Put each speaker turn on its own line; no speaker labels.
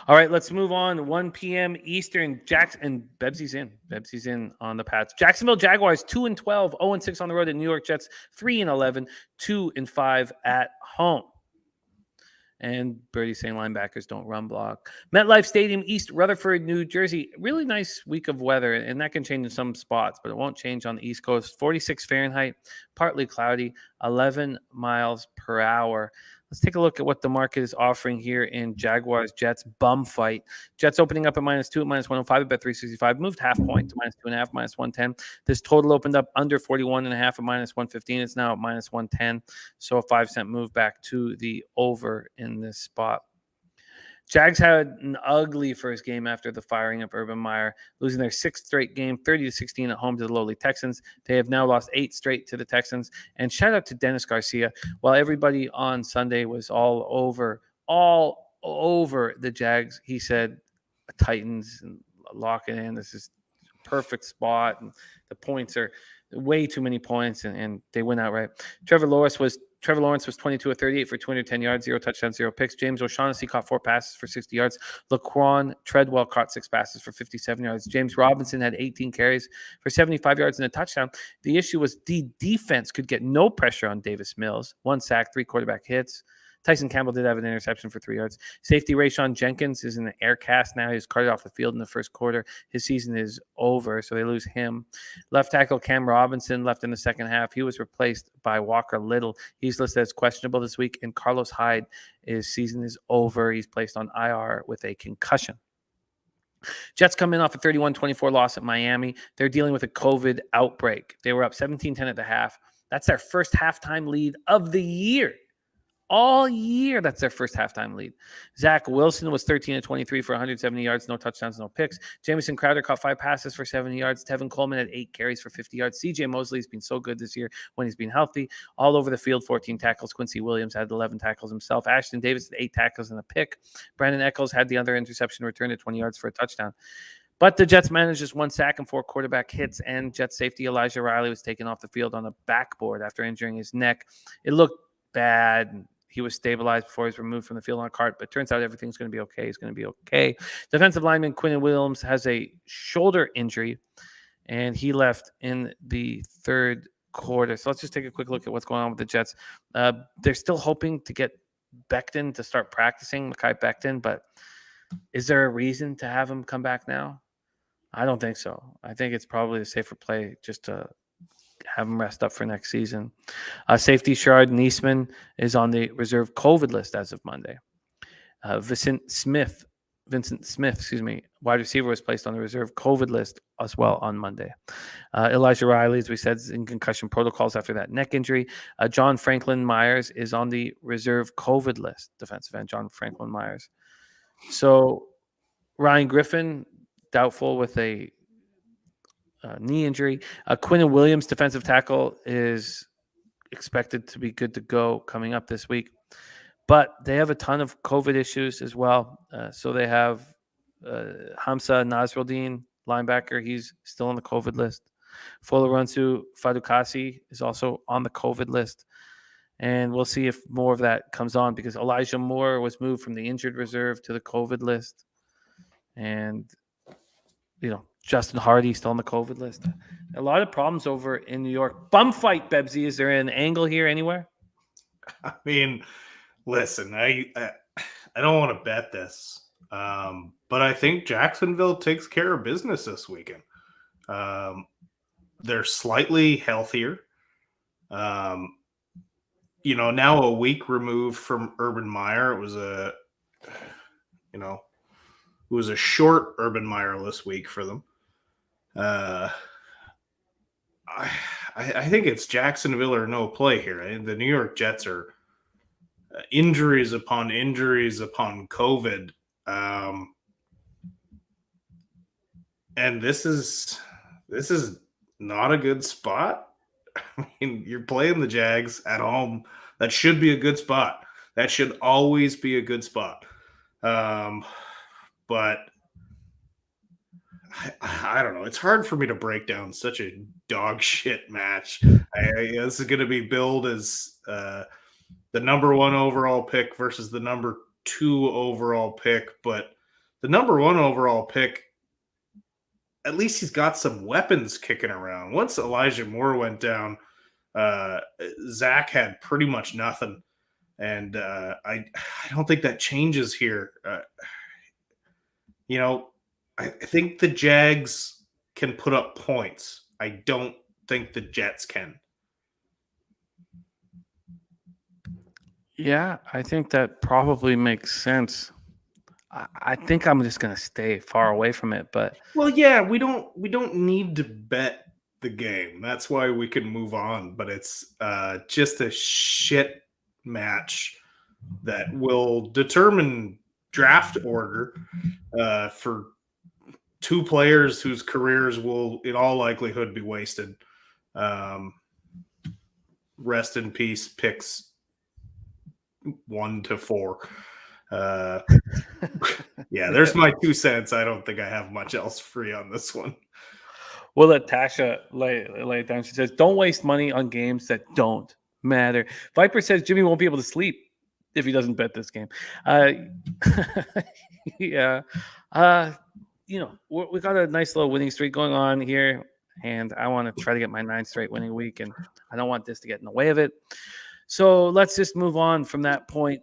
All right, let's move on. 1 p.m. Eastern. And Bebsie's in. Bebsie's in on the Pats. Jacksonville Jaguars 2-12, 0-6 on the road. And New York Jets 3-11, 2-5 at home. And Birdie saying linebackers don't run block. MetLife Stadium, East Rutherford, New Jersey. Really nice week of weather, and that can change in some spots, but it won't change on the East Coast. 46 Fahrenheit, partly cloudy, 11 miles per hour. Let's take a look at what the market is offering here in Jaguars Jets bum fight. Jets opening up at -2 at -105 at bet 365. Moved half point to -2.5, -110. This total opened up under 41.5 at -115. It's now at -110. So a 5-cent move back to the over in this spot. Jags had an ugly first game after the firing of Urban Meyer, losing their 6th straight game, 30-16 at home to the lowly Texans. They have now lost 8 straight to the Texans. And shout out to Dennis Garcia. While everybody on Sunday was all over the Jags, he said, Titans and lock it in. This is a perfect spot. And the points are way too many points, and they win outright. Trevor Lawrence was 22 of 38 for 210 yards, 0 touchdowns, 0 picks. James O'Shaughnessy caught 4 passes for 60 yards. Laquan Treadwell caught 6 passes for 57 yards. James Robinson had 18 carries for 75 yards and a touchdown. The issue was the defense could get no pressure on Davis Mills. 1 sack, 3 quarterback hits. Tyson Campbell did have an interception for 3 yards. Safety Rayshon Jenkins is in the air cast now. He was carted off the field in the first quarter. His season is over, so they lose him. Left tackle Cam Robinson left in the second half. He was replaced by Walker Little. He's listed as questionable this week. And Carlos Hyde, his season is over. He's placed on IR with a concussion. Jets come in off a 31-24 loss at Miami. They're dealing with a COVID outbreak. They were up 17-10 at the half. That's their first halftime lead of the year. All year, that's their first halftime lead. Zach Wilson was 13-23 for 170 yards, no touchdowns, no picks. Jamison Crowder caught 5 passes for 70 yards. Tevin Coleman had 8 carries for 50 yards. CJ Mosley's been so good this year when he's been healthy. All over the field, 14 tackles. Quincy Williams had 11 tackles himself. Ashton Davis had 8 tackles and a pick. Brandon Echols had the other interception returned at 20 yards for a touchdown. But the Jets managed just 1 sack and 4 quarterback hits, and Jets safety Elijah Riley was taken off the field on a backboard after injuring his neck. It looked bad. He was stabilized before he was removed from the field on a cart, but turns out everything's going to be okay. He's going to be okay. Defensive lineman Quinn Williams has a shoulder injury, and he left in the third quarter. So let's just take a quick look at what's going on with the Jets. They're still hoping to get Becton to start practicing, Mekhi Becton, but is there a reason to have him come back now? I don't think so. I think it's probably a safer play just to have him rest up for next season. Safety Sherrod Niesman is on the reserve COVID list as of Monday. Vincent Smith, wide receiver, was placed on the reserve COVID list as well on Monday. Elijah Riley, as we said, is in concussion protocols after that neck injury. John Franklin Myers is on the reserve COVID list, defensive end John Franklin Myers. So Ryan Griffin, doubtful with a knee injury. Quinn Williams, defensive tackle, is expected to be good to go coming up this week. But they have a ton of COVID issues as well. So they have Hamza Nasruddin, linebacker. He's still on the COVID list. Folorunsu Fadukasi is also on the COVID list. And we'll see if more of that comes on because Elijah Moore was moved from the injured reserve to the COVID list. And, Justin Hardy still on the COVID list. A lot of problems over in New York. Bum fight, Bebsie. Is there an angle here anywhere?
I mean, listen, I don't want to bet this, but I think Jacksonville takes care of business this weekend. They're slightly healthier. Now a week removed from Urban Meyer, it was a short Urban Meyer-less week for them. I think it's Jacksonville or no play here. The New York Jets are injuries upon COVID. And this is not a good spot. I mean, you're playing the Jags at home. That should be a good spot. That should always be a good spot. But I don't know. It's hard for me to break down such a dog shit match. This is going to be billed as the number 1 overall pick versus the number 2 overall pick. But the number 1 overall pick, at least he's got some weapons kicking around. Once Elijah Moore went down, Zach had pretty much nothing. And I don't think that changes here. I think the Jags can put up points. I don't think the Jets can.
Yeah, I think that probably makes sense. I think I'm just gonna stay far away from it, but
Well, yeah, we don't need to bet the game. That's why we can move on. But it's just a shit match that will determine draft order for 2 players whose careers will, in all likelihood, be wasted. Rest in peace, picks 1 to 4. Yeah, there's my 2 cents. I don't think I have much else free on this one.
we'll let Tasha lay it down. She says, "Don't waste money on games that don't matter." Viper says Jimmy won't be able to sleep if he doesn't bet this game. Yeah, we got a nice little winning streak going on here, and I want to try to get my 9th straight winning week, and I don't want this to get in the way of it. So let's just move on from that point